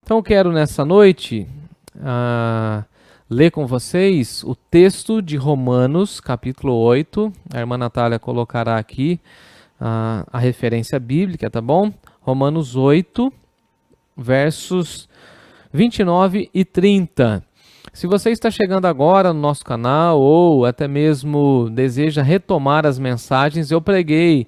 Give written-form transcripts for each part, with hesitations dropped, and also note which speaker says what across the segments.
Speaker 1: Então eu quero nessa noite ler com vocês o texto de Romanos, capítulo 8. A irmã Natália colocará aqui a referência bíblica, tá bom? Romanos 8, versos 29 e 30. Se você está chegando agora no nosso canal ou até mesmo deseja retomar as mensagens, eu preguei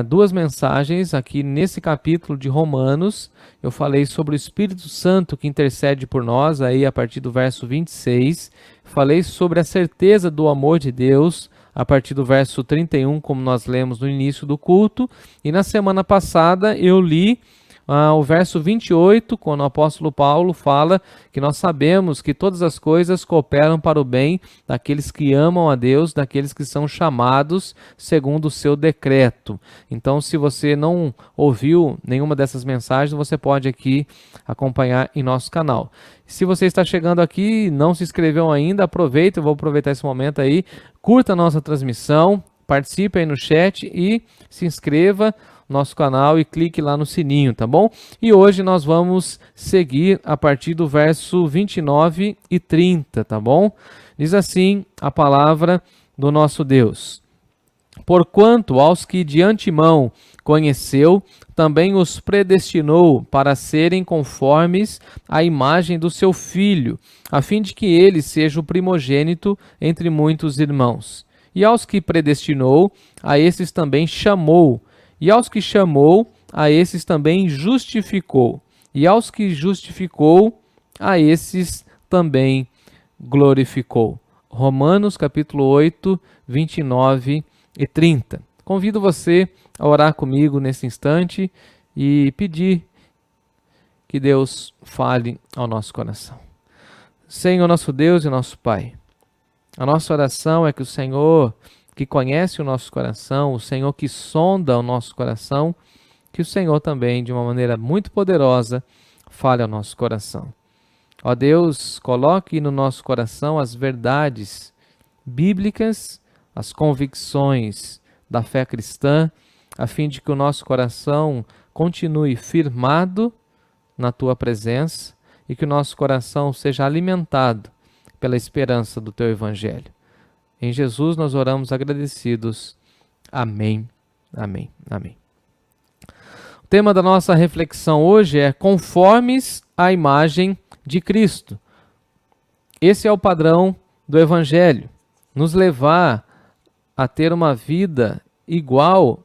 Speaker 1: duas mensagens aqui nesse capítulo de Romanos. Eu falei sobre o Espírito Santo que intercede por nós, aí a partir do verso 26. Falei sobre a certeza do amor de Deus, a partir do verso 31, como nós lemos no início do culto. E na semana passada eu li o verso 28, quando o apóstolo Paulo fala que nós sabemos que todas as coisas cooperam para o bem daqueles que amam a Deus, daqueles que são chamados segundo o seu decreto. Então, se você não ouviu nenhuma dessas mensagens, você pode aqui acompanhar em nosso canal. Se você está chegando aqui e não se inscreveu ainda, aproveita, eu vou aproveitar esse momento aí, curta a nossa transmissão, participe aí no chat e se inscreva no nosso canal e clique lá no sininho, tá bom? E hoje nós vamos seguir a partir do verso 29 e 30, tá bom? Diz assim a palavra do nosso Deus: Porquanto aos que de antemão conheceu, também os predestinou para serem conformes à imagem do seu Filho, a fim de que ele seja o primogênito entre muitos irmãos. E aos que predestinou, a esses também chamou. E aos que chamou, a esses também justificou. E aos que justificou, a esses também glorificou. Romanos capítulo 8, 29 e 30. Convido você a orar comigo nesse instante e pedir que Deus fale ao nosso coração. Senhor, nosso Deus e nosso Pai, a nossa oração é que o Senhor, que conhece o nosso coração, o Senhor que sonda o nosso coração, que o Senhor também, de uma maneira muito poderosa, fale ao nosso coração. Ó Deus, coloque no nosso coração as verdades bíblicas, as convicções da fé cristã, a fim de que o nosso coração continue firmado na Tua presença e que o nosso coração seja alimentado pela esperança do Teu Evangelho. Em Jesus nós oramos agradecidos. Amém, amém, amém. O tema da nossa reflexão hoje é conformes à imagem de Cristo. Esse é o padrão do Evangelho, nos levar a ter uma vida igual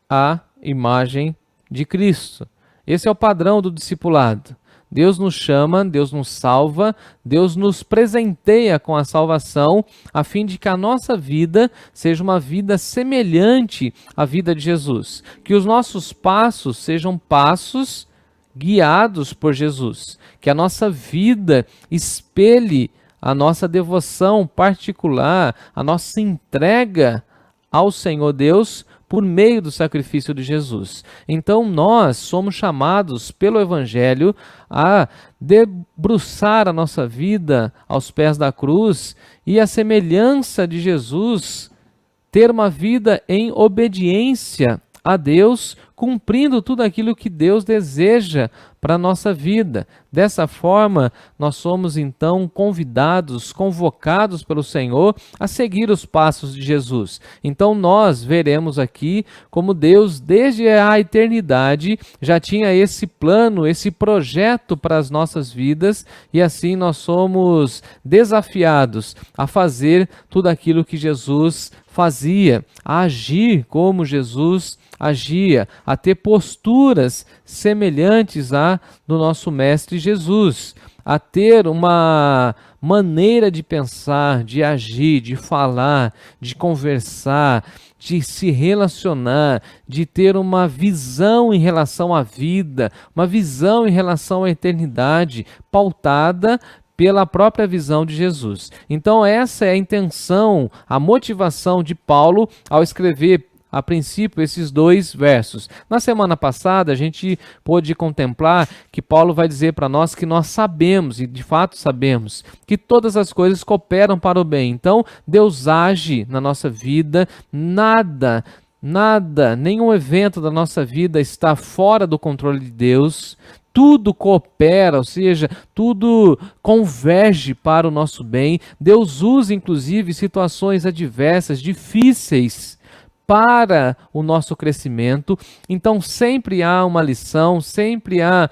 Speaker 1: à imagem de Cristo. Esse é o padrão do discipulado. Deus nos chama, Deus nos salva, Deus nos presenteia com a salvação, a fim de que a nossa vida seja uma vida semelhante à vida de Jesus. Que os nossos passos sejam passos guiados por Jesus. Que a nossa vida espelhe a nossa devoção particular, a nossa entrega ao Senhor Deus por meio do sacrifício de Jesus. Então nós somos chamados pelo Evangelho a debruçar a nossa vida aos pés da cruz e, a semelhança de Jesus, ter uma vida em obediência a Deus, cumprindo tudo aquilo que Deus deseja para a nossa vida. Dessa forma, nós somos então convidados, convocados pelo Senhor a seguir os passos de Jesus. Então nós veremos aqui como Deus, desde a eternidade, já tinha esse plano, esse projeto para as nossas vidas, e assim nós somos desafiados a fazer tudo aquilo que Jesus fazia, a agir como Jesus agia, a ter posturas semelhantes à do nosso Mestre Jesus, a ter uma maneira de pensar, de agir, de falar, de conversar, de se relacionar, de ter uma visão em relação à vida, uma visão em relação à eternidade, pautada pela própria visão de Jesus. Então essa é a intenção, a motivação de Paulo ao escrever a princípio esses dois versos. Na semana passada a gente pôde contemplar que Paulo vai dizer para nós que nós sabemos, e de fato sabemos, que todas as coisas cooperam para o bem. Então Deus age na nossa vida, nada, nenhum evento da nossa vida está fora do controle de Deus. tudo coopera, ou seja, tudo converge para o nosso bem. Deus usa, inclusive, situações adversas, difíceis, para o nosso crescimento. Então sempre há uma lição, sempre há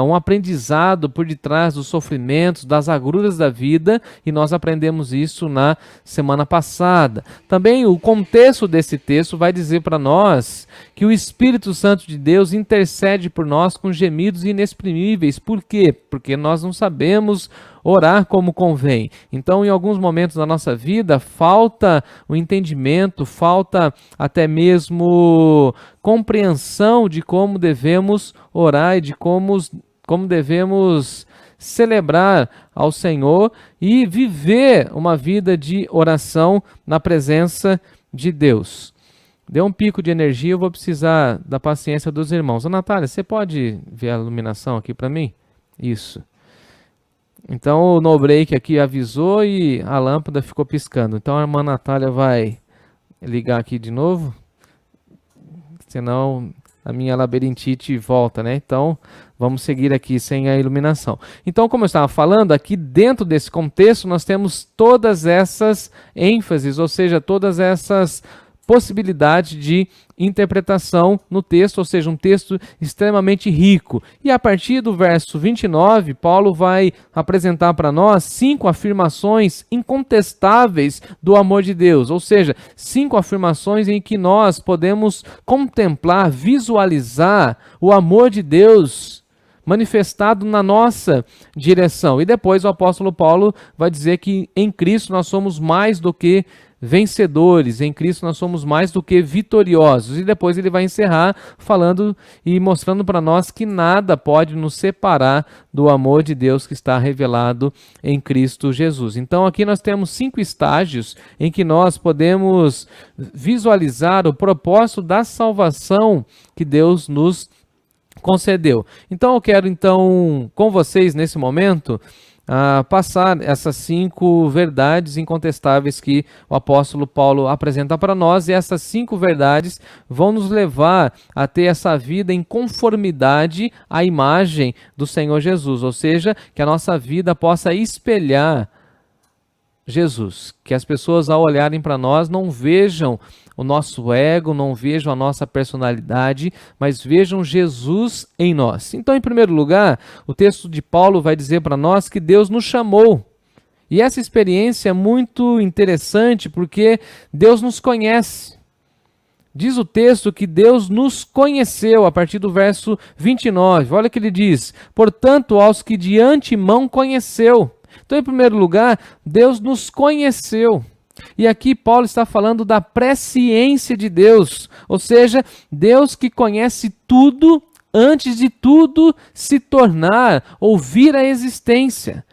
Speaker 1: um aprendizado por detrás dos sofrimentos, das agruras da vida, e nós aprendemos isso na semana passada. Também o contexto desse texto vai dizer para nós que o Espírito Santo de Deus intercede por nós com gemidos inexprimíveis. Por quê? Porque nós não sabemos orar como convém. Então, em alguns momentos da nossa vida, falta o entendimento, falta até mesmo compreensão de como devemos orar e de como devemos celebrar ao Senhor e viver uma vida de oração na presença de Deus. Deu um pico de energia, eu vou precisar da paciência dos irmãos. Ô, Natália, você pode ver a iluminação aqui para mim? Isso. Então o no break aqui avisou e a lâmpada ficou piscando. Então a irmã Natália vai ligar aqui de novo, senão a minha labirintite volta, né? Então vamos seguir aqui sem a iluminação. Então, como eu estava falando, aqui dentro desse contexto nós temos todas essas ênfases, ou seja, todas essas possibilidade de interpretação no texto, ou seja, um texto extremamente rico. E a partir do verso 29, Paulo vai apresentar para nós 5 afirmações incontestáveis do amor de Deus, ou seja, 5 afirmações em que nós podemos contemplar, visualizar o amor de Deus manifestado na nossa direção. E depois o apóstolo Paulo vai dizer que em Cristo nós somos mais do que vencedores, em Cristo nós somos mais do que vitoriosos. E depois ele vai encerrar falando e mostrando para nós que nada pode nos separar do amor de Deus que está revelado em Cristo Jesus. Então aqui nós temos 5 estágios em que nós podemos visualizar o propósito da salvação que Deus nos concedeu. Então eu quero com vocês nesse momento passar essas 5 verdades incontestáveis que o apóstolo Paulo apresenta para nós, e essas 5 verdades vão nos levar a ter essa vida em conformidade à imagem do Senhor Jesus, ou seja, que a nossa vida possa espelhar Jesus, que as pessoas ao olharem para nós não vejam o nosso ego, não vejam a nossa personalidade, mas vejam Jesus em nós. Então, em primeiro lugar, o texto de Paulo vai dizer para nós que Deus nos chamou. E essa experiência é muito interessante porque Deus nos conhece. Diz o texto que Deus nos conheceu a partir do verso 29. Olha o que ele diz: portanto, aos que de antemão conheceu. Então, em primeiro lugar, Deus nos conheceu. E aqui Paulo está falando da presciência de Deus, ou seja, Deus que conhece tudo antes de tudo se tornar ou vir à existência.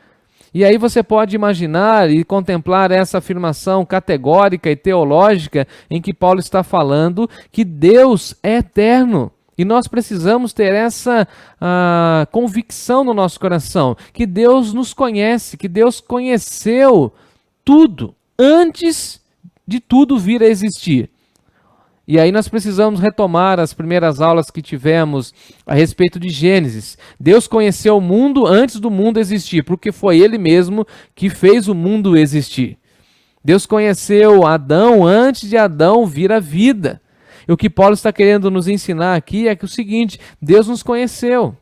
Speaker 1: E aí você pode imaginar e contemplar essa afirmação categórica e teológica em que Paulo está falando que Deus é eterno. E nós precisamos ter essa convicção no nosso coração, que Deus nos conhece, que Deus conheceu tudo antes de tudo vir a existir. E aí nós precisamos retomar as primeiras aulas que tivemos a respeito de Gênesis. Deus conheceu o mundo antes do mundo existir, porque foi Ele mesmo que fez o mundo existir. Deus conheceu Adão antes de Adão vir à vida. E o que Paulo está querendo nos ensinar aqui é que o seguinte: Deus nos conheceu.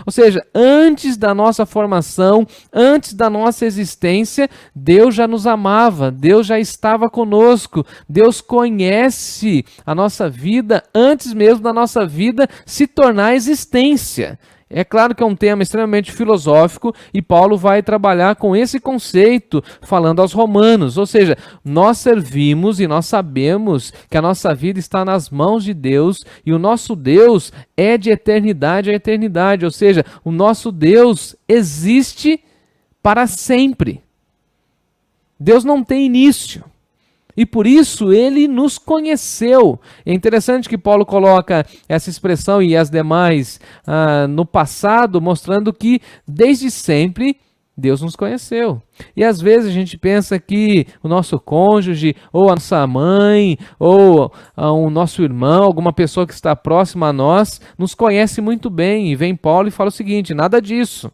Speaker 1: Ou seja, antes da nossa formação, antes da nossa existência, Deus já nos amava, Deus já estava conosco, Deus conhece a nossa vida antes mesmo da nossa vida se tornar existência. É claro que é um tema extremamente filosófico e Paulo vai trabalhar com esse conceito falando aos romanos, ou seja, nós servimos e nós sabemos que a nossa vida está nas mãos de Deus e o nosso Deus é de eternidade a eternidade, ou seja, o nosso Deus existe para sempre. Deus não tem início. E por isso Ele nos conheceu. É interessante que Paulo coloca essa expressão e as demais no passado, mostrando que desde sempre Deus nos conheceu. E às vezes a gente pensa que o nosso cônjuge, ou a nossa mãe, ou o nosso irmão, alguma pessoa que está próxima a nós, nos conhece muito bem. E vem Paulo e fala o seguinte: nada disso.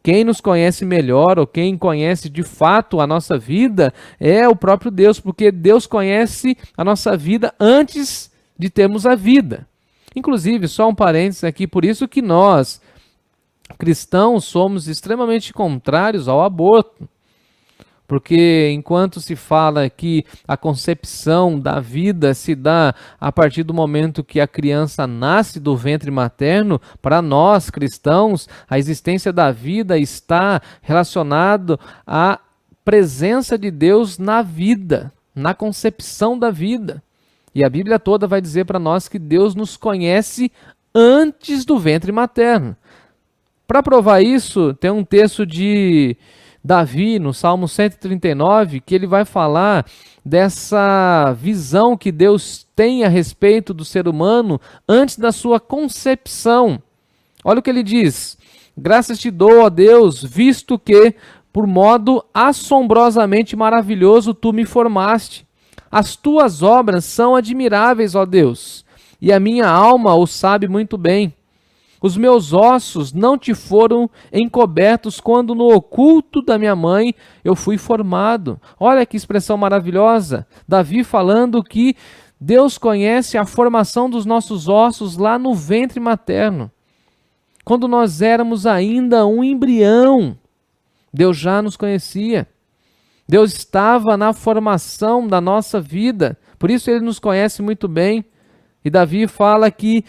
Speaker 1: Quem nos conhece melhor, ou quem conhece de fato a nossa vida, é o próprio Deus, porque Deus conhece a nossa vida antes de termos a vida. Inclusive, só um parênteses aqui, por isso que nós, cristãos, somos extremamente contrários ao aborto. Porque enquanto se fala que a concepção da vida se dá a partir do momento que a criança nasce do ventre materno, para nós cristãos, a existência da vida está relacionada à presença de Deus na vida, na concepção da vida. E a Bíblia toda vai dizer para nós que Deus nos conhece antes do ventre materno. Para provar isso, tem um texto de Davi, no Salmo 139, que ele vai falar dessa visão que Deus tem a respeito do ser humano antes da sua concepção. Olha o que ele diz: graças te dou, ó Deus, visto que, por modo assombrosamente maravilhoso, tu me formaste. As tuas obras são admiráveis, ó Deus, e a minha alma o sabe muito bem. Os meus ossos não te foram encobertos quando no oculto da minha mãe eu fui formado. Olha que expressão maravilhosa. Davi falando que Deus conhece a formação dos nossos ossos lá no ventre materno. Quando nós éramos ainda um embrião, Deus já nos conhecia. Deus estava na formação da nossa vida. Por isso Ele nos conhece muito bem. E Davi fala que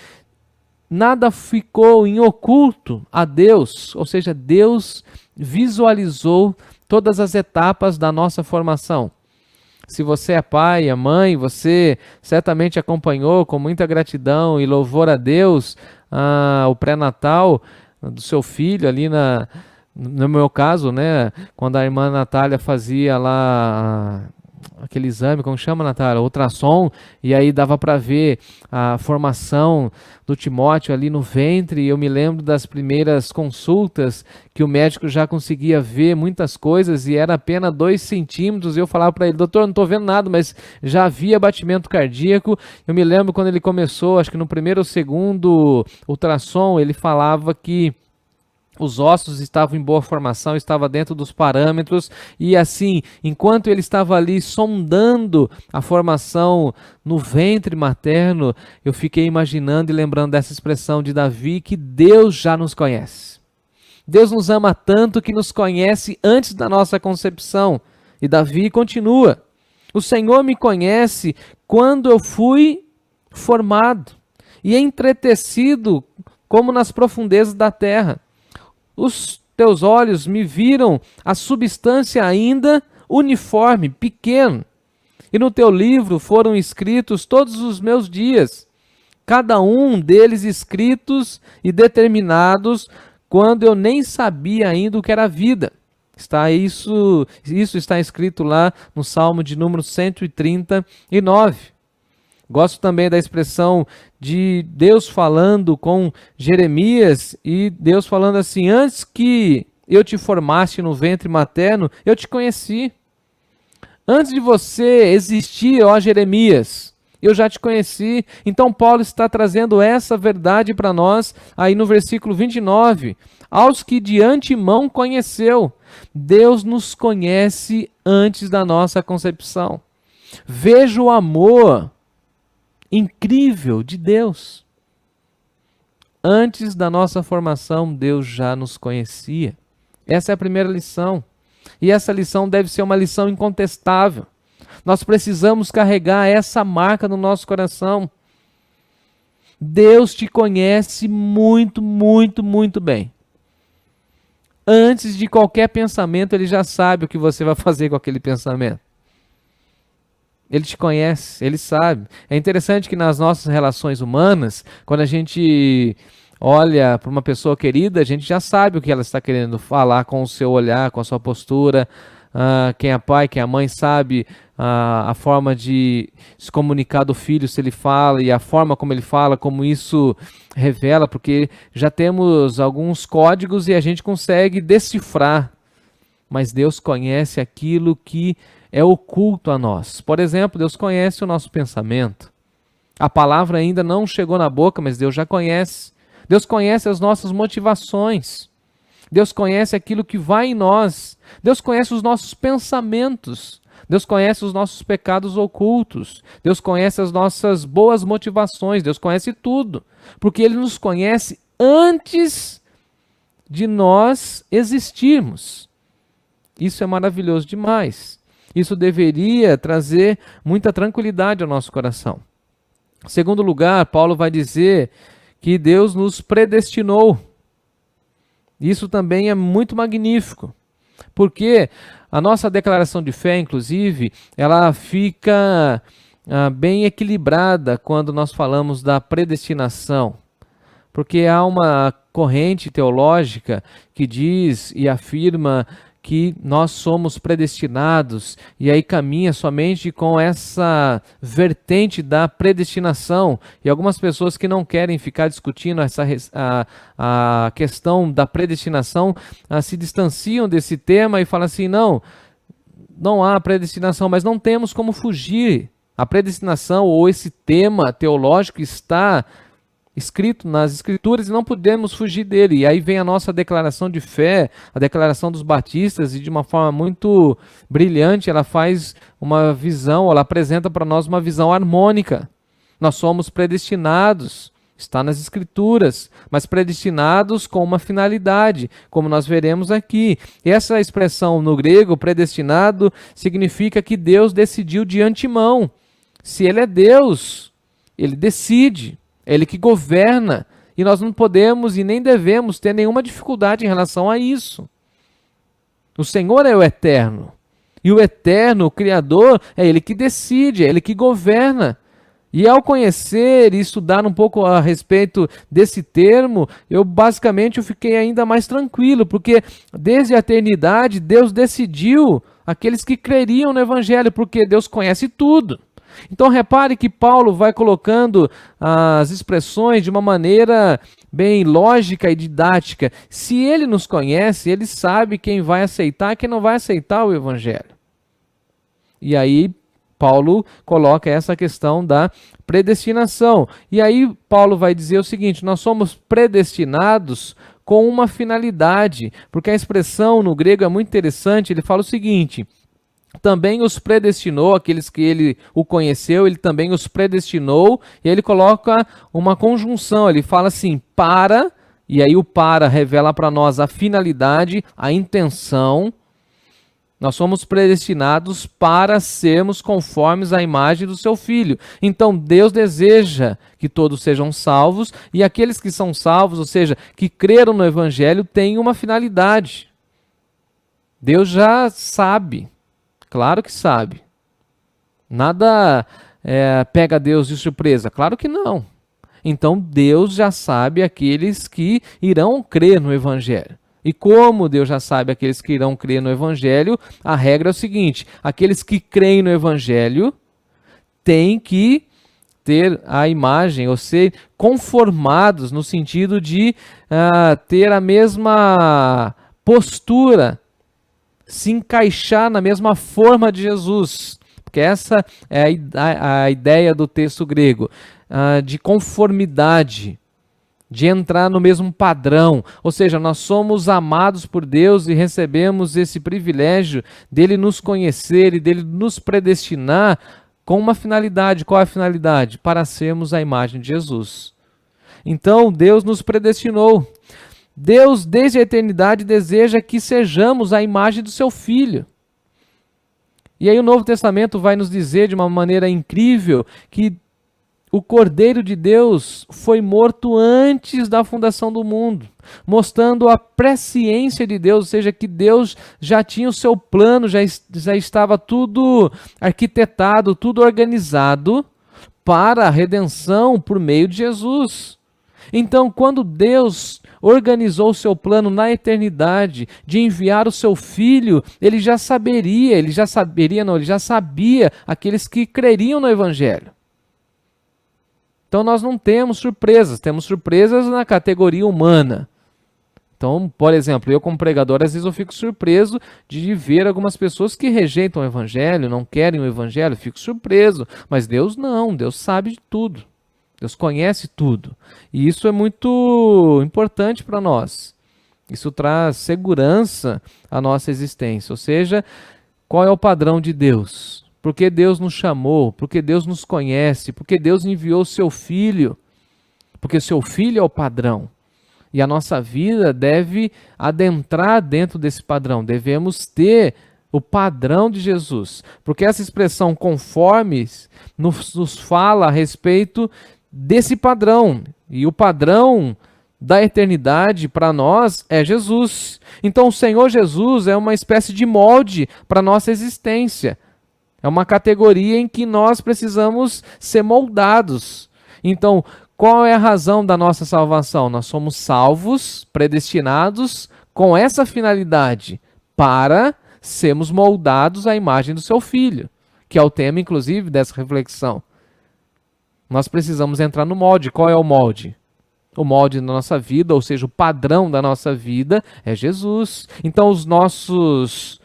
Speaker 1: nada ficou em oculto a Deus, ou seja, Deus visualizou todas as etapas da nossa formação. Se você é pai, é mãe, você certamente acompanhou com muita gratidão e louvor a Deus o pré-natal do seu filho ali no meu caso, né, quando a irmã Natália fazia lá aquele exame, como chama, Natália? Ultrassom, e aí dava para ver a formação do Timóteo ali no ventre. E eu me lembro das primeiras consultas que o médico já conseguia ver muitas coisas e era apenas 2 centímetros. E eu falava para ele: doutor, não estou vendo nada, mas já havia batimento cardíaco. Eu me lembro quando ele começou, acho que no primeiro ou segundo ultrassom, ele falava que os ossos estavam em boa formação, estava dentro dos parâmetros, e assim, enquanto ele estava ali sondando a formação no ventre materno, eu fiquei imaginando e lembrando dessa expressão de Davi, que Deus já nos conhece. Deus nos ama tanto que nos conhece antes da nossa concepção. E Davi continua: o Senhor me conhece quando eu fui formado e entretecido como nas profundezas da terra. Os teus olhos me viram a substância ainda uniforme, pequeno. E no teu livro foram escritos todos os meus dias, cada um deles escritos e determinados quando eu nem sabia ainda o que era a vida. Isso está escrito lá no Salmo de número 139. Gosto também da expressão de Deus falando com Jeremias e Deus falando assim: antes que eu te formasse no ventre materno, eu te conheci. Antes de você existir, ó Jeremias, eu já te conheci. Então Paulo está trazendo essa verdade para nós aí no versículo 29. Aos que de antemão conheceu, Deus nos conhece antes da nossa concepção. Veja o amor incrível de Deus. Antes da nossa formação, Deus já nos conhecia. Essa é a primeira lição. E essa lição deve ser uma lição incontestável. Nós precisamos carregar essa marca no nosso coração. Deus te conhece muito, muito, muito bem. Antes de qualquer pensamento, Ele já sabe o que você vai fazer com aquele pensamento. Ele te conhece, Ele sabe. É interessante que nas nossas relações humanas, quando a gente olha para uma pessoa querida, a gente já sabe o que ela está querendo falar com o seu olhar, com a sua postura. Quem é pai, quem é mãe sabe a forma de se comunicar do filho, se ele fala, e a forma como ele fala, como isso revela, porque já temos alguns códigos e a gente consegue decifrar mas Deus conhece aquilo que é oculto a nós. Por exemplo, Deus conhece o nosso pensamento. A palavra ainda não chegou na boca, mas Deus já conhece. Deus conhece as nossas motivações. Deus conhece aquilo que vai em nós. Deus conhece os nossos pensamentos. Deus conhece os nossos pecados ocultos. Deus conhece as nossas boas motivações. Deus conhece tudo. Porque Ele nos conhece antes de nós existirmos. Isso é maravilhoso demais. Isso deveria trazer muita tranquilidade ao nosso coração. Em segundo lugar, Paulo vai dizer que Deus nos predestinou. Isso também é muito magnífico, porque a nossa declaração de fé, inclusive, ela fica bem equilibrada quando nós falamos da predestinação, porque há uma corrente teológica que diz e afirma que nós somos predestinados, e aí caminha somente com essa vertente da predestinação. E algumas pessoas que não querem ficar discutindo a questão da predestinação se distanciam desse tema e falam assim, não há predestinação, mas não temos como fugir. A predestinação ou esse tema teológico está escrito nas Escrituras e não podemos fugir dele. E aí vem a nossa declaração de fé, a declaração dos batistas, e de uma forma muito brilhante ela faz uma visão, ela apresenta para nós uma visão harmônica. Nós somos predestinados, está nas Escrituras, mas predestinados com uma finalidade, como nós veremos aqui. E essa expressão no grego, predestinado, significa que Deus decidiu de antemão. Se Ele é Deus, Ele decide. Ele que governa, e nós não podemos e nem devemos ter nenhuma dificuldade em relação a isso. O Senhor é o eterno, e o eterno, o Criador, é Ele que decide, é Ele que governa. E ao conhecer e estudar um pouco a respeito desse termo, eu fiquei ainda mais tranquilo, porque desde a eternidade Deus decidiu aqueles que creriam no Evangelho, porque Deus conhece tudo. Então repare que Paulo vai colocando as expressões de uma maneira bem lógica e didática. Se Ele nos conhece, Ele sabe quem vai aceitar e quem não vai aceitar o Evangelho. E aí Paulo coloca essa questão da predestinação. E aí Paulo vai dizer o seguinte, nós somos predestinados com uma finalidade, porque a expressão no grego é muito interessante, ele fala o seguinte, também os predestinou, aqueles que ele o conheceu, ele também os predestinou, e ele coloca uma conjunção, ele fala assim, para, e aí o para revela para nós a finalidade, a intenção. Nós somos predestinados para sermos conformes à imagem do seu Filho. Então Deus deseja que todos sejam salvos, e aqueles que são salvos, ou seja, que creram no Evangelho, têm uma finalidade. Deus já sabe. Claro que sabe. Nada pega Deus de surpresa. Claro que não. Então Deus já sabe aqueles que irão crer no Evangelho. E como Deus já sabe aqueles que irão crer no Evangelho, a regra é o seguinte, aqueles que creem no Evangelho têm que ter a imagem, ou ser conformados no sentido de ter a mesma postura, se encaixar na mesma forma de Jesus, porque essa é a ideia do texto grego, de conformidade, de entrar no mesmo padrão, ou seja, nós somos amados por Deus e recebemos esse privilégio dele nos conhecer e dele nos predestinar com uma finalidade. Qual é a finalidade? Para sermos a imagem de Jesus. Então Deus nos predestinou. Deus, desde a eternidade, deseja que sejamos a imagem do seu Filho. E aí o Novo Testamento vai nos dizer de uma maneira incrível que o Cordeiro de Deus foi morto antes da fundação do mundo, mostrando a presciência de Deus, ou seja, que Deus já tinha o seu plano, já estava tudo arquitetado, tudo organizado para a redenção por meio de Jesus. Então, quando Deus organizou o seu plano na eternidade de enviar o seu Filho, ele já sabia aqueles que creriam no Evangelho. Então nós não temos surpresas na categoria humana. Então, por exemplo, eu como pregador, às vezes eu fico surpreso de ver algumas pessoas que rejeitam o evangelho, não querem o evangelho, fico surpreso. Mas Deus não, Deus sabe de tudo. Deus conhece tudo. E isso é muito importante para nós. Isso traz segurança à nossa existência. Ou seja, qual é o padrão de Deus? Por que Deus nos chamou? Por que Deus nos conhece? Por que Deus enviou o seu Filho? Porque o seu Filho é o padrão. E a nossa vida deve adentrar dentro desse padrão. Devemos ter o padrão de Jesus. Porque essa expressão conformes nos fala a respeito desse padrão. E o padrão da eternidade para nós é Jesus. Então o Senhor Jesus é uma espécie de molde para a nossa existência. É uma categoria em que nós precisamos ser moldados. Então, qual é a razão da nossa salvação? Nós somos salvos, predestinados com essa finalidade, para sermos moldados à imagem do seu Filho, que é o tema, inclusive, dessa reflexão. Nós precisamos entrar no molde. Qual é o molde? O molde da nossa vida, ou seja, o padrão da nossa vida é Jesus. Então, os nossos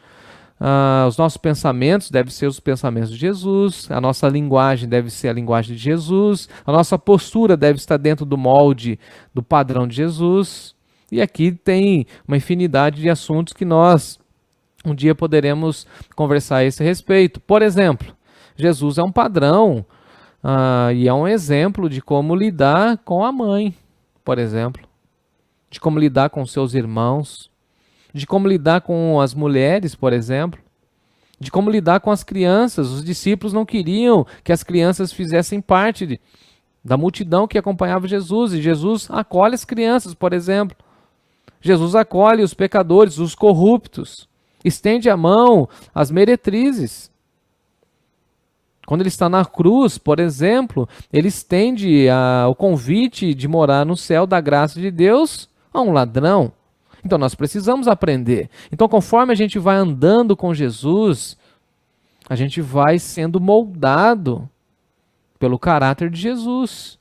Speaker 1: pensamentos devem ser os pensamentos de Jesus, a nossa linguagem deve ser a linguagem de Jesus, a nossa postura deve estar dentro do molde do padrão de Jesus. E aqui tem uma infinidade de assuntos que nós um dia poderemos conversar a esse respeito. Por exemplo, Jesus é um padrão e é um exemplo de como lidar com a mãe, por exemplo, de como lidar com seus irmãos, de como lidar com as mulheres, por exemplo, de como lidar com as crianças. Os discípulos não queriam que as crianças fizessem parte da multidão que acompanhava Jesus, e Jesus acolhe as crianças, por exemplo. Jesus acolhe os pecadores, os corruptos, estende a mão às meretrizes. Quando ele está na cruz, por exemplo, ele estende o convite de morar no céu da graça de Deus a um ladrão. Então nós precisamos aprender. Então, conforme a gente vai andando com Jesus, a gente vai sendo moldado pelo caráter de Jesus.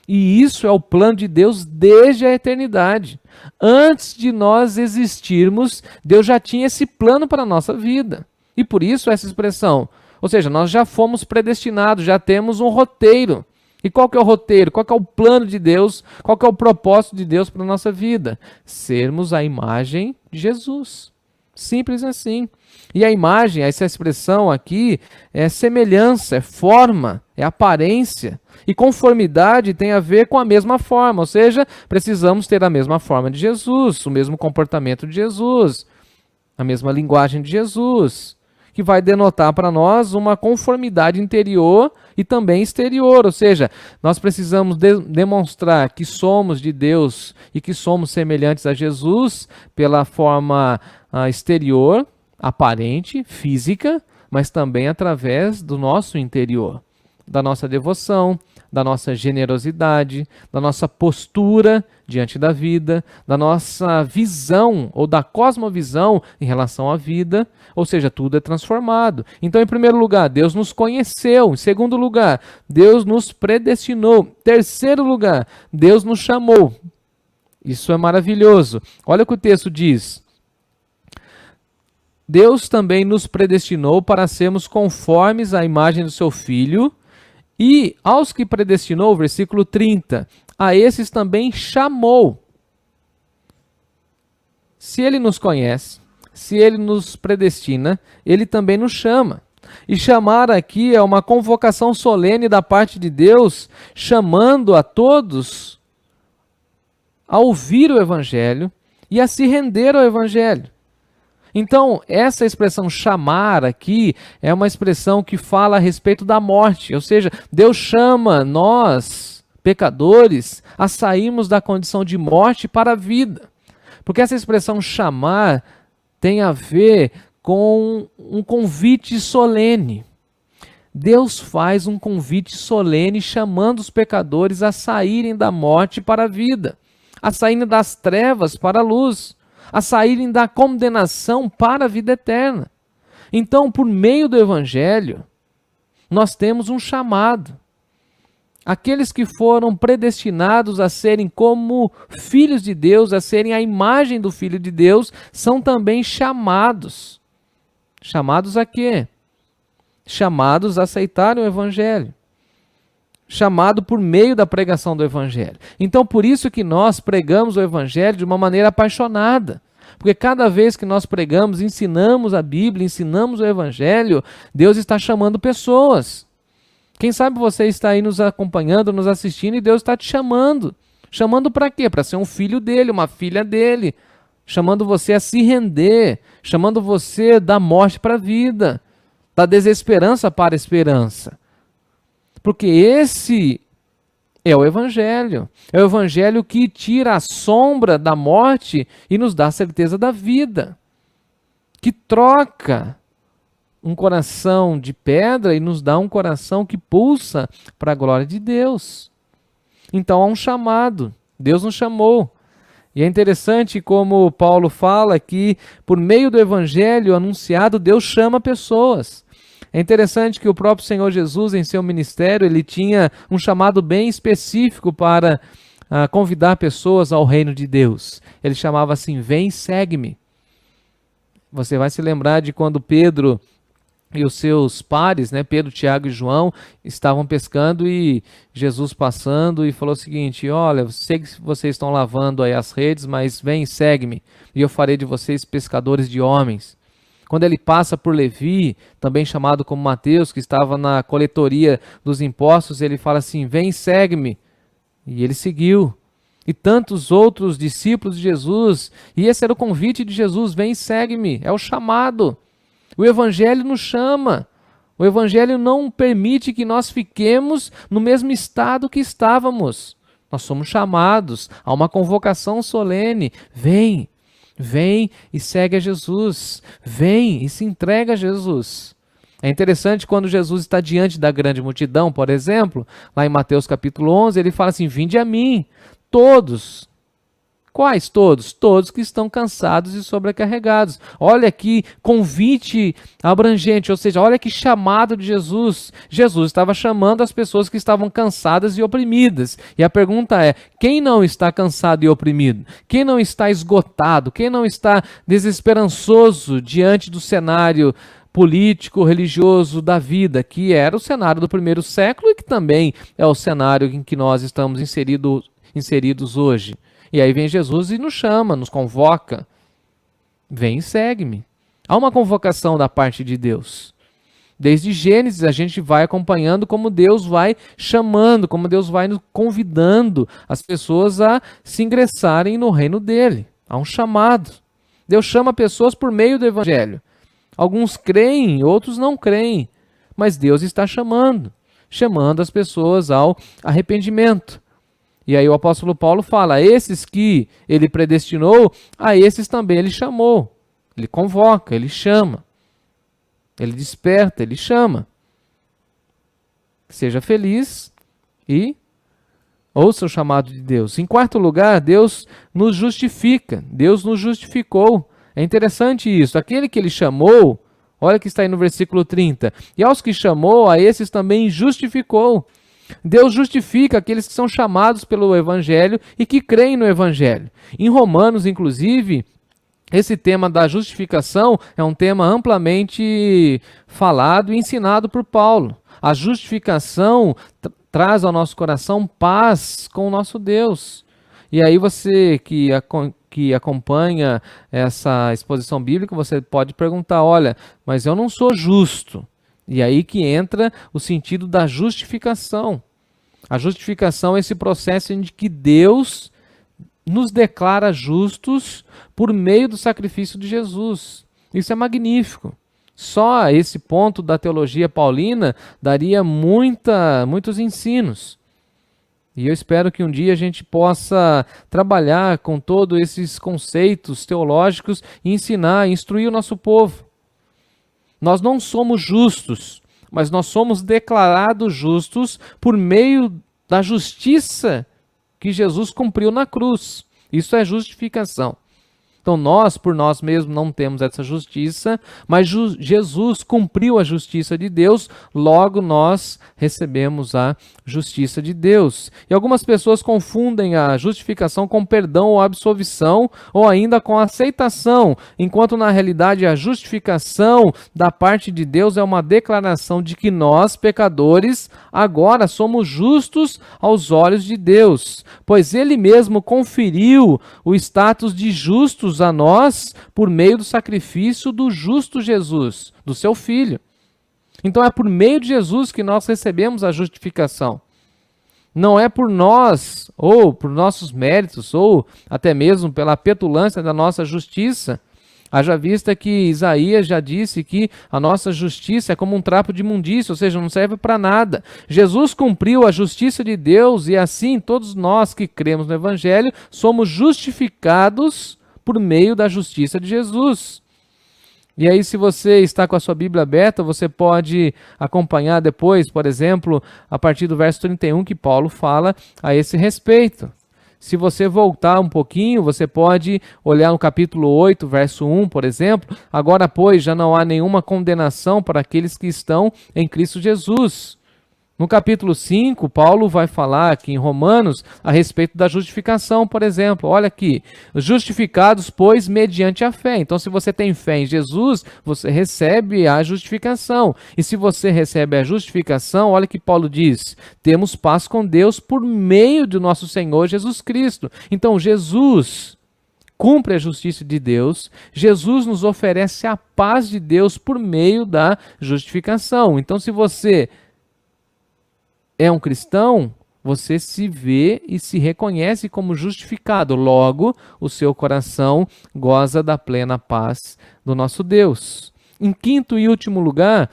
Speaker 1: E isso é o plano de Deus desde a eternidade. Antes de nós existirmos, Deus já tinha esse plano para a nossa vida. E por isso essa expressão. Ou seja, nós já fomos predestinados, já temos um roteiro. E qual que é o roteiro? Qual que é o plano de Deus? Qual que é o propósito de Deus para a nossa vida? Sermos a imagem de Jesus. Simples assim. E a imagem, essa expressão aqui, é semelhança, é forma, é aparência. E conformidade tem a ver com a mesma forma, ou seja, precisamos ter a mesma forma de Jesus, o mesmo comportamento de Jesus, a mesma linguagem de Jesus, que vai denotar para nós uma conformidade interior e também exterior, ou seja, nós precisamos demonstrar que somos de Deus e que somos semelhantes a Jesus pela forma exterior, aparente, física, mas também através do nosso interior, da nossa devoção, da nossa generosidade, da nossa postura diante da vida, da nossa visão ou da cosmovisão em relação à vida, ou seja, tudo é transformado. Então, em primeiro lugar, Deus nos conheceu. Em segundo lugar, Deus nos predestinou. Em terceiro lugar, Deus nos chamou. Isso é maravilhoso. Olha o que o texto diz. Deus também nos predestinou para sermos conformes à imagem do seu Filho, e aos que predestinou, versículo 30, a esses também chamou. Se ele nos conhece, se ele nos predestina, ele também nos chama. E chamar aqui é uma convocação solene da parte de Deus, chamando a todos a ouvir o Evangelho e a se render ao Evangelho. Então, essa expressão chamar aqui é uma expressão que fala a respeito da morte, ou seja, Deus chama nós, pecadores, a sairmos da condição de morte para a vida. Porque essa expressão chamar tem a ver com um convite solene. Deus faz um convite solene chamando os pecadores a saírem da morte para a vida, a saírem das trevas para a luz, a saírem da condenação para a vida eterna. Então, por meio do Evangelho, nós temos um chamado Aqueles que foram predestinados a serem como filhos de Deus, a serem a imagem do Filho de Deus, são também chamados. Chamados a quê? Chamados a aceitarem o Evangelho. Chamado por meio da pregação do Evangelho. Então, por isso que nós pregamos o Evangelho de uma maneira apaixonada. Porque cada vez que nós pregamos, ensinamos a Bíblia, ensinamos o Evangelho, Deus está chamando pessoas. Quem sabe você está aí nos acompanhando, nos assistindo, e Deus está te chamando. Chamando para quê? Para ser um filho dele, uma filha dele. Chamando você a se render. Chamando você da morte para a vida. Da desesperança para a esperança. Porque esse é o Evangelho. É o Evangelho que tira a sombra da morte e nos dá a certeza da vida. Que troca um coração de pedra e nos dá um coração que pulsa para a glória de Deus. Então há um chamado. Deus nos chamou. E é interessante como Paulo fala que por meio do Evangelho anunciado, Deus chama pessoas. É interessante que o próprio Senhor Jesus, em seu ministério, ele tinha um chamado bem específico para convidar pessoas ao reino de Deus. Ele chamava assim, vem, segue-me. Você vai se lembrar de quando Pedro e os seus pares, né, Pedro, Tiago e João, estavam pescando e Jesus passando e falou o seguinte, olha, sei que vocês estão lavando aí as redes, mas vem, segue-me, e eu farei de vocês pescadores de homens. Quando ele passa por Levi, também chamado como Mateus, que estava na coletoria dos impostos, ele fala assim, vem, segue-me. E ele seguiu. E tantos outros discípulos de Jesus, e esse era o convite de Jesus, vem, segue-me, é o chamado. O Evangelho nos chama. O Evangelho não permite que nós fiquemos no mesmo estado que estávamos. Nós somos chamados a uma convocação solene. Vem, vem e segue a Jesus. Vem e se entrega a Jesus. É interessante quando Jesus está diante da grande multidão, por exemplo, lá em Mateus capítulo 11, ele fala assim, vinde a mim, todos. Quais todos? Todos que estão cansados e sobrecarregados. Olha que convite abrangente, ou seja, olha que chamado de Jesus. Jesus estava chamando as pessoas que estavam cansadas e oprimidas. E a pergunta é, quem não está cansado e oprimido? Quem não está esgotado? Quem não está desesperançoso diante do cenário político, religioso da vida, que era o cenário do primeiro século e que também é o cenário em que nós estamos inseridos hoje? E aí vem Jesus e nos chama, nos convoca. Vem e segue-me. Há uma convocação da parte de Deus. Desde Gênesis a gente vai acompanhando como Deus vai chamando, como Deus vai nos convidando as pessoas a se ingressarem no reino dele. Há um chamado. Deus chama pessoas por meio do Evangelho. Alguns creem, outros não creem. Mas Deus está chamando as pessoas ao arrependimento. E aí o apóstolo Paulo fala, esses que ele predestinou, a esses também ele chamou. Ele convoca, ele chama. Ele desperta, ele chama. Seja feliz e ouça o chamado de Deus. Em quarto lugar, Deus nos justifica. Deus nos justificou. É interessante isso. Aquele que ele chamou, olha que está aí no versículo 30. E aos que chamou, a esses também justificou. Deus justifica aqueles que são chamados pelo Evangelho e que creem no Evangelho. Em Romanos, inclusive, esse tema da justificação é um tema amplamente falado e ensinado por Paulo. A justificação traz ao nosso coração paz com o nosso Deus. E aí você que acompanha essa exposição bíblica, você pode perguntar, olha, mas eu não sou justo. E aí que entra o sentido da justificação. A justificação é esse processo em que Deus nos declara justos por meio do sacrifício de Jesus. Isso é magnífico. Só esse ponto da teologia paulina daria muitos ensinos. E eu espero que um dia a gente possa trabalhar com todos esses conceitos teológicos e ensinar, instruir o nosso povo. Nós não somos justos, mas nós somos declarados justos por meio da justiça que Jesus cumpriu na cruz. Isso é justificação. Então nós, por nós mesmos, não temos essa justiça, mas Jesus cumpriu a justiça de Deus, logo nós recebemos a justiça de Deus. E algumas pessoas confundem a justificação com perdão ou absolvição, ou ainda com aceitação, enquanto na realidade a justificação da parte de Deus é uma declaração de que nós, pecadores, agora somos justos aos olhos de Deus, pois Ele mesmo conferiu o status de justos a nós por meio do sacrifício do justo Jesus, do seu Filho. Então é por meio de Jesus que nós recebemos a justificação. Não é por nós, ou por nossos méritos, ou até mesmo pela petulância da nossa justiça. Haja vista que Isaías já disse que a nossa justiça é como um trapo de imundícia, ou seja, não serve para nada. Jesus cumpriu a justiça de Deus e assim todos nós que cremos no Evangelho somos justificados por meio da justiça de Jesus. E aí, se você está com a sua Bíblia aberta, você pode acompanhar depois, por exemplo, a partir do verso 31, que Paulo fala a esse respeito. Se você voltar um pouquinho, você pode olhar no capítulo 8, verso 1, por exemplo. Agora, pois, já não há nenhuma condenação para aqueles que estão em Cristo Jesus. No capítulo 5, Paulo vai falar aqui em Romanos a respeito da justificação, por exemplo. Olha aqui, justificados, pois, mediante a fé. Então, se você tem fé em Jesus, você recebe a justificação. E se você recebe a justificação, olha que Paulo diz, temos paz com Deus por meio do nosso Senhor Jesus Cristo. Então, Jesus cumpre a justiça de Deus, Jesus nos oferece a paz de Deus por meio da justificação. Então, se você é um cristão, você se vê e se reconhece como justificado. Logo, o seu coração goza da plena paz do nosso Deus. Em quinto e último lugar,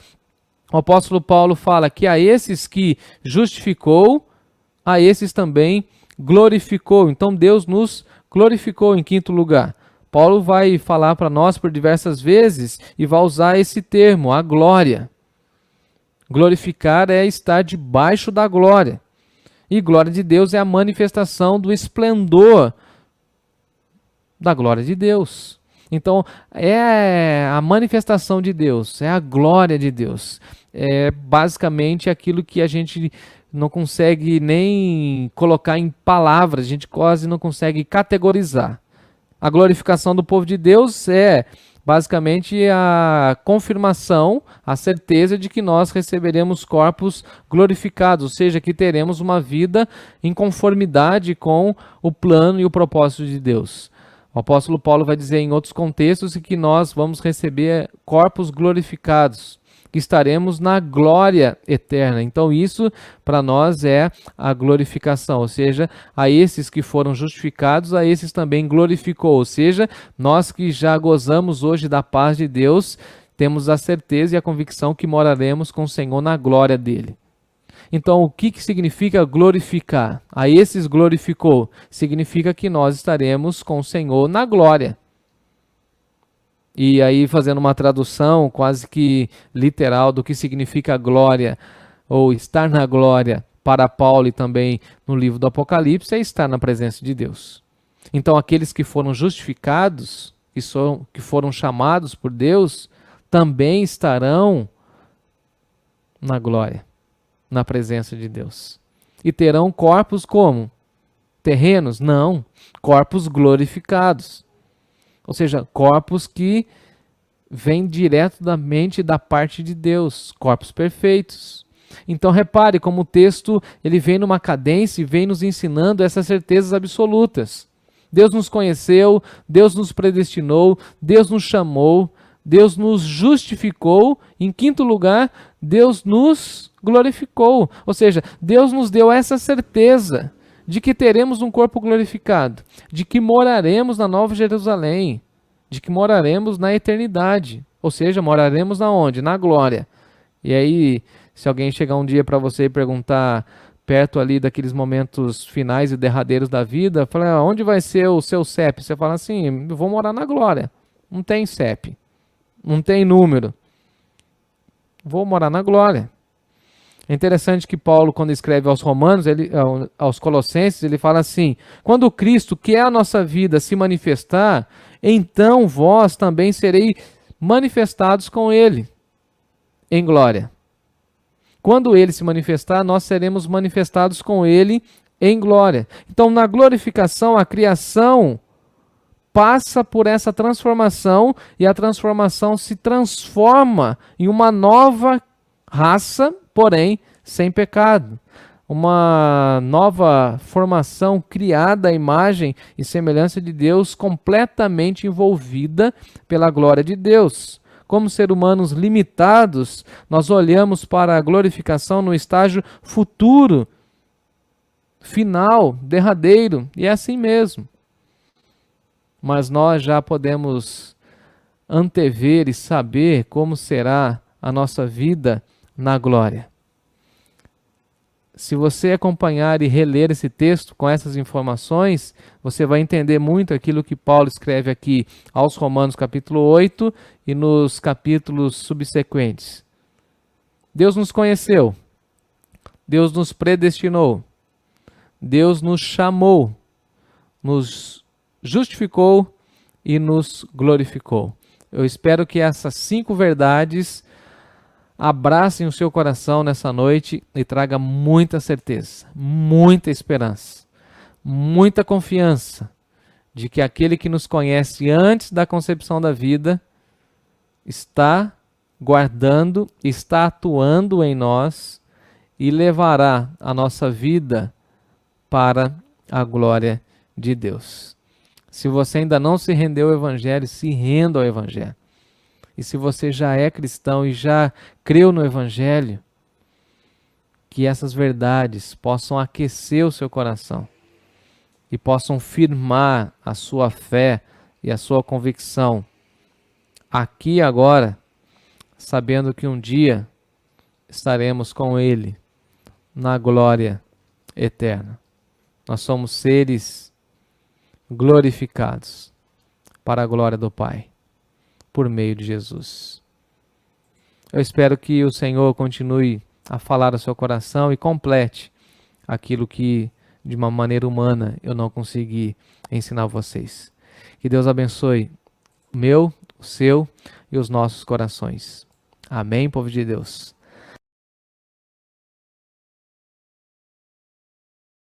Speaker 1: o apóstolo Paulo fala que a esses que justificou, a esses também glorificou. Então, Deus nos glorificou em quinto lugar. Paulo vai falar para nós por diversas vezes e vai usar esse termo, a glória. Glorificar é estar debaixo da glória. E glória de Deus é a manifestação do esplendor da glória de Deus. Então, é a manifestação de Deus, é a glória de Deus. É basicamente aquilo que a gente não consegue nem colocar em palavras, a gente quase não consegue categorizar. A glorificação do povo de Deus é basicamente a confirmação, a certeza de que nós receberemos corpos glorificados, ou seja, que teremos uma vida em conformidade com o plano e o propósito de Deus. O apóstolo Paulo vai dizer em outros contextos que nós vamos receber corpos glorificados, que estaremos na glória eterna. Então isso para nós é a glorificação, ou seja, a esses que foram justificados, a esses também glorificou, ou seja, nós que já gozamos hoje da paz de Deus, temos a certeza e a convicção que moraremos com o Senhor na glória dele. Então, o que significa glorificar? A esses glorificou. Significa que nós estaremos com o Senhor na glória. E aí, fazendo uma tradução quase que literal do que significa glória, ou estar na glória, para Paulo e também no livro do Apocalipse, é estar na presença de Deus. Então, aqueles que foram justificados, que foram chamados por Deus, também estarão na glória, na presença de Deus. E terão corpos como? Terrenos? Não, corpos glorificados. Ou seja, corpos que vêm diretamente da parte de Deus, corpos perfeitos. Então repare como o texto ele vem numa cadência e vem nos ensinando essas certezas absolutas. Deus nos conheceu, Deus nos predestinou, Deus nos chamou, Deus nos justificou. Em quinto lugar, Deus nos glorificou. Ou seja, Deus nos deu essa certeza de que teremos um corpo glorificado, de que moraremos na Nova Jerusalém, de que moraremos na eternidade, ou seja, moraremos na onde? Na glória. E aí, se alguém chegar um dia para você e perguntar, perto ali daqueles momentos finais e derradeiros da vida, fala, onde vai ser o seu CEP? Você fala assim, eu vou morar na glória. Não tem CEP, não tem número. Vou morar na glória. É interessante que Paulo, quando escreve aos Romanos, aos Colossenses, ele fala assim: quando Cristo, que é a nossa vida, se manifestar, então vós também sereis manifestados com Ele em glória. Quando Ele se manifestar, nós seremos manifestados com Ele em glória. Então, na glorificação, a criação passa por essa transformação e a transformação se transforma em uma nova raça, porém sem pecado. Uma nova formação criada à imagem e semelhança de Deus, completamente envolvida pela glória de Deus. Como seres humanos limitados, nós olhamos para a glorificação no estágio futuro, final, derradeiro, e é assim mesmo. Mas nós já podemos antever e saber como será a nossa vida na glória. Se você acompanhar e reler esse texto com essas informações, você vai entender muito aquilo que Paulo escreve aqui aos Romanos capítulo 8 e nos capítulos subsequentes. Deus nos conheceu, Deus nos predestinou, Deus nos chamou, nos justificou e nos glorificou. Eu espero que essas 5 verdades abracem o seu coração nessa noite e traga muita certeza, muita esperança, muita confiança de que aquele que nos conhece antes da concepção da vida está guardando, está atuando em nós e levará a nossa vida para a glória de Deus. Se você ainda não se rendeu ao Evangelho, se renda ao Evangelho. E se você já é cristão e já creu no Evangelho, que essas verdades possam aquecer o seu coração e possam firmar a sua fé e a sua convicção aqui e agora, sabendo que um dia estaremos com Ele na glória eterna. Nós somos seres glorificados para a glória do Pai, por meio de Jesus. Eu espero que o Senhor continue a falar ao seu coração e complete aquilo que, de uma maneira humana, eu não consegui ensinar a vocês. Que Deus abençoe o meu, o seu e os nossos corações. Amém, povo de Deus.